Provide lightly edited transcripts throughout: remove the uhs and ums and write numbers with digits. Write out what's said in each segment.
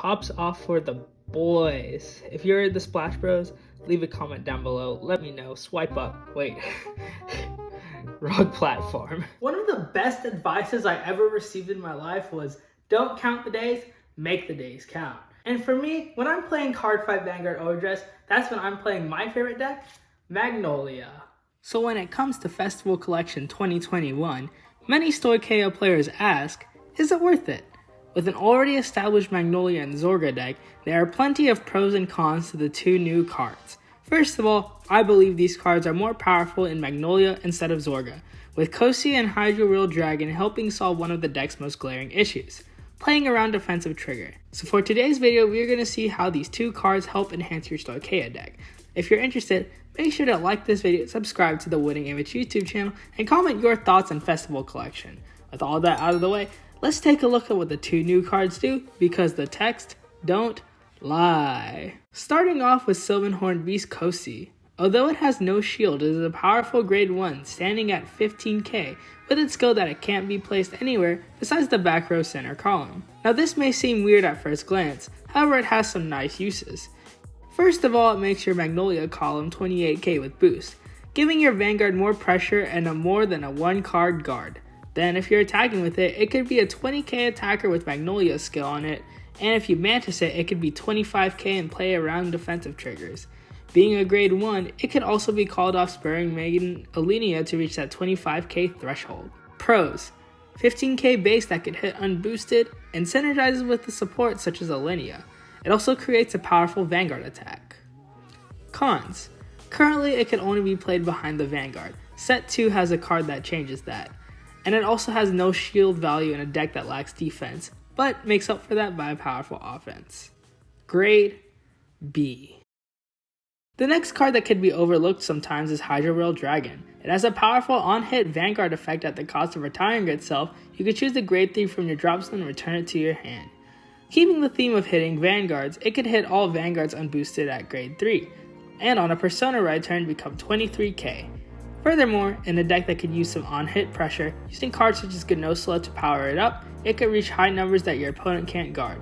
tops off for the boys. If you're the Splash Bros, leave a comment down below. Let me know. Swipe up. Wait. Wrong platform. One of the best advices I ever received in my life was don't count the days, make the days count. And for me, when I'm playing Cardfight Vanguard Overdress, that's when I'm playing my favorite deck, Magnolia. So when it comes to Festival Collection 2021, many Stoicheia players ask, is it worth it? With an already established Magnolia and Zorga deck, there are plenty of pros and cons to the two new cards. First of all, I believe these cards are more powerful in Magnolia instead of Zorga, with Kosi and Hydro Real Dragon helping solve one of the deck's most glaring issues, playing around defensive trigger. So for today's video, we are going to see how these two cards help enhance your Stoicheia deck. If you're interested, make sure to like this video, subscribe to the Winning Image YouTube channel, and comment your thoughts on Festival Collection. With all that out of the way, let's take a look at what the two new cards do, because the text don't lie. Starting off with Sylvanhorn Beast Kosi. Although it has no shield, it is a powerful grade 1, standing at 15k, with its skill that it can't be placed anywhere besides the back row center column. Now this may seem weird at first glance, however it has some nice uses. First of all, it makes your Magnolia column 28k with boost, giving your Vanguard more pressure and a more than a 1 card guard. Then if you're attacking with it, it could be a 20k attacker with Magnolia skill on it, and if you mantis it could be 25k and play around defensive triggers. Being a grade 1, it could also be called off spurring Maiden Alenia to reach that 25k threshold. Pros: 15k base that could hit unboosted, and synergizes with the support such as Alenia. It also creates a powerful Vanguard attack. Cons: currently it can only be played behind the Vanguard. Set 2 has a card that changes that. And it also has no shield value in a deck that lacks defense, but makes up for that by a powerful offense. Grade B. The next card that could be overlooked sometimes is Hydro Real Dragon. It has a powerful on-hit Vanguard effect at the cost of retiring itself. You can choose the grade 3 from your drop zone and return it to your hand. Keeping the theme of hitting Vanguards, it could hit all Vanguards unboosted at grade 3, and on a Persona ride turn become 23k. Furthermore, in a deck that could use some on-hit pressure, using cards such as Magnolia to power it up, it could reach high numbers that your opponent can't guard.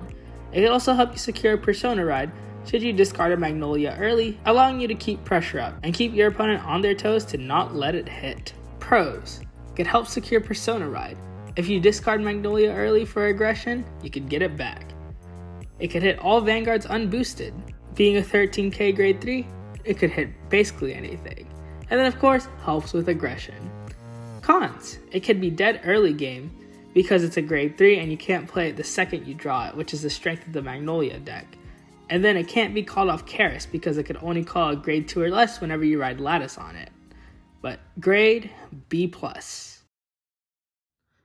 It could also help you secure a Persona ride should you discard a Magnolia early, allowing you to keep pressure up and keep your opponent on their toes to not let it hit. Pros: it could help secure Persona ride. If you discard Magnolia early for aggression, you could get it back. It could hit all Vanguards unboosted. Being a 13k grade 3, it could hit basically anything. And then of course, helps with aggression. Cons: it could be dead early game because it's a grade 3 and you can't play it the second you draw it, which is the strength of the Magnolia deck. And then it can't be called off Karis because it could only call a grade 2 or less whenever you ride Lattice on it. But grade B+.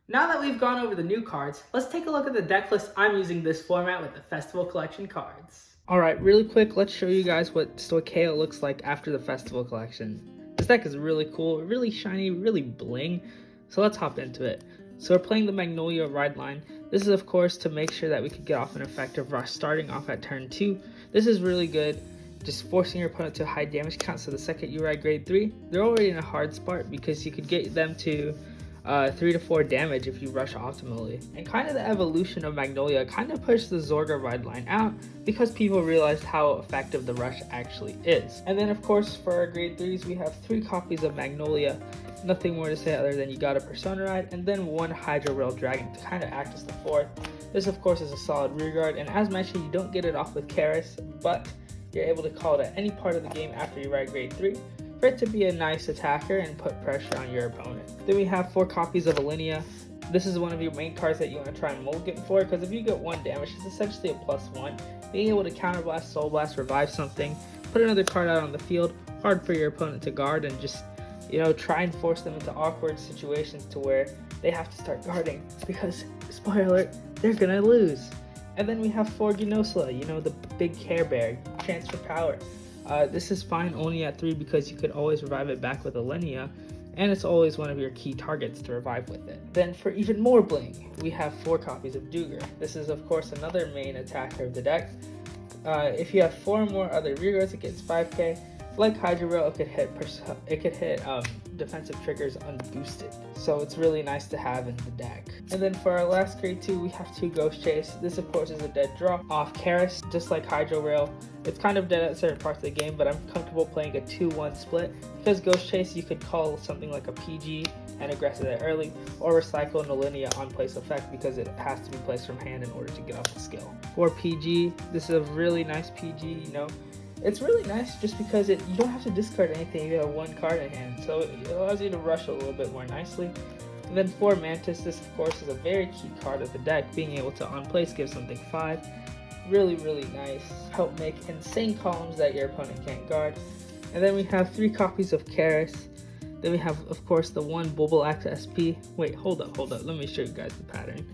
Now that we've gone over the new cards, let's take a look at the deck list I'm using this format with the Festival Collection cards. Alright, really quick, let's show you guys what Stoicheia looks like after the Festival Collection. This deck is really cool, really shiny, really bling, so let's hop into it. So we're playing the Magnolia ride line. This is of course to make sure that we could get off an effective rush starting off at turn 2. This is really good, just forcing your opponent to a high damage count, so the second you ride grade 3, they're already in a hard spot because you could get them to 3 to 4 damage if you rush optimally. And kind of the evolution of Magnolia kind of pushed the Zorga ride line out because people realized how effective the rush actually is. And then of course for our grade 3s we have 3 copies of Magnolia. Nothing more to say other than you got a Persona ride and then 1 Hydro Real Dragon to kind of act as the 4th. This of course is a solid rearguard, and as mentioned you don't get it off with Karis, but you're able to call it at any part of the game after you ride grade 3. For it to be a nice attacker and put pressure on your opponent. Then we have 4 copies of Alenia. This is one of your main cards that you want to try and mulligan for, because if you get 1 damage, it's essentially a +1. Being able to counterblast, soul blast, revive something, put another card out on the field, hard for your opponent to guard, and just, try and force them into awkward situations to where they have to start guarding, because, spoiler alert, they're gonna lose. And then we have 4 Magnolia, the big Care Bear, transfer power. This is fine only at 3 because you could always revive it back with Alenia, and it's always one of your key targets to revive with it. Then for even more bling, we have 4 copies of Duger. This is of course another main attacker of the deck. If you have 4 more other rearguards, it gets 5k. Like Hydro Rail, it could hit defensive triggers unboosted. So it's really nice to have in the deck. And then for our last grade 2, we have 2 Ghost Chase. This of course is a dead draw off Karis, just like Hydro Rail. It's kind of dead at certain parts of the game, but I'm comfortable playing a 2-1 split because Ghost Chase you could call something like a PG and aggressive it early, or recycle Magnolia on place effect because it has to be placed from hand in order to get off the skill. For PG, this is a really nice PG, you know. It's really nice just because you don't have to discard anything, you have 1 card in hand, so it allows you to rush a little bit more nicely. And then for Mantis, this of course is a very key card of the deck. Being able to on place give something 5. Really nice. Help make insane columns that your opponent can't guard. And then we have 3 copies of Karis. Then we have of course the 1 Bulbax SP. Wait, hold up, let me show you guys the pattern.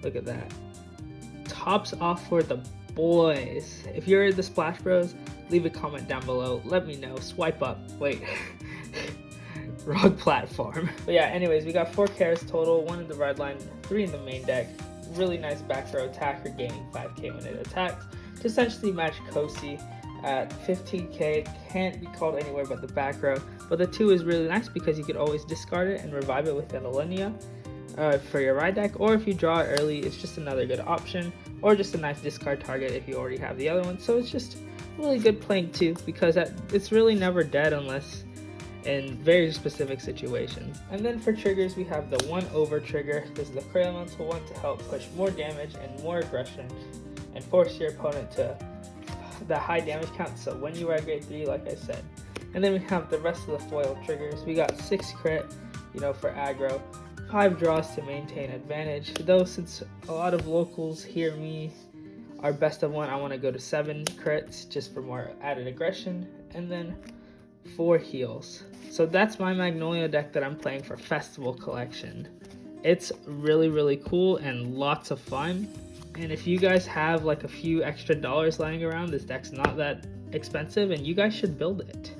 Look at that. Tops off for the boys. If you're the Splash Bros, leave a comment down below. Let me know. Swipe up. Wait. Wrong platform. But yeah, anyways, we got 4 Karis total, 1 in the red line, 3 in the main deck. Really nice back row attacker, gaining 5k when it attacks to essentially match Kosi at 15k. Can't be called anywhere but the back row. But the 2 is really nice because you could always discard it and revive it with Magnolia for your ride deck, or if you draw it early, it's just another good option, or just a nice discard target if you already have the other one. So it's just really good playing 2 because it's really never dead unless in very specific situations. And then for triggers, we have the 1 over trigger. This is the Crayon Elemental one to help push more damage and more aggression and force your opponent to the high damage count, so when you are grade 3, like I said. And then we have the rest of the foil triggers. We got 6 crit, you know, for aggro, 5 draws to maintain advantage. Though since a lot of locals hear me are best of 1, I want to go to 7 crits just for more added aggression, and then 4 heals. So that's my Magnolia deck that I'm playing for Festival Collection. It's really cool and lots of fun. And if you guys have like a few extra dollars lying around, this deck's not that expensive and you guys should build it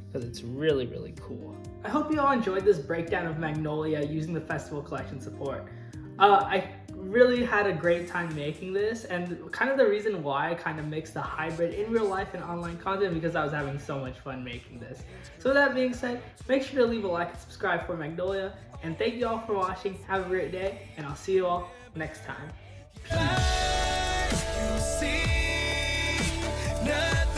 because it's really cool. I hope you all enjoyed this breakdown of Magnolia using the Festival Collection support. I really had a great time making this, and kind of the reason why I kind of mixed the hybrid in real life and online content because I was having so much fun making this. So with that being said, make sure to leave a like and subscribe for Magnolia, and thank you all for watching. Have a great day, and I'll see you all next time. Peace.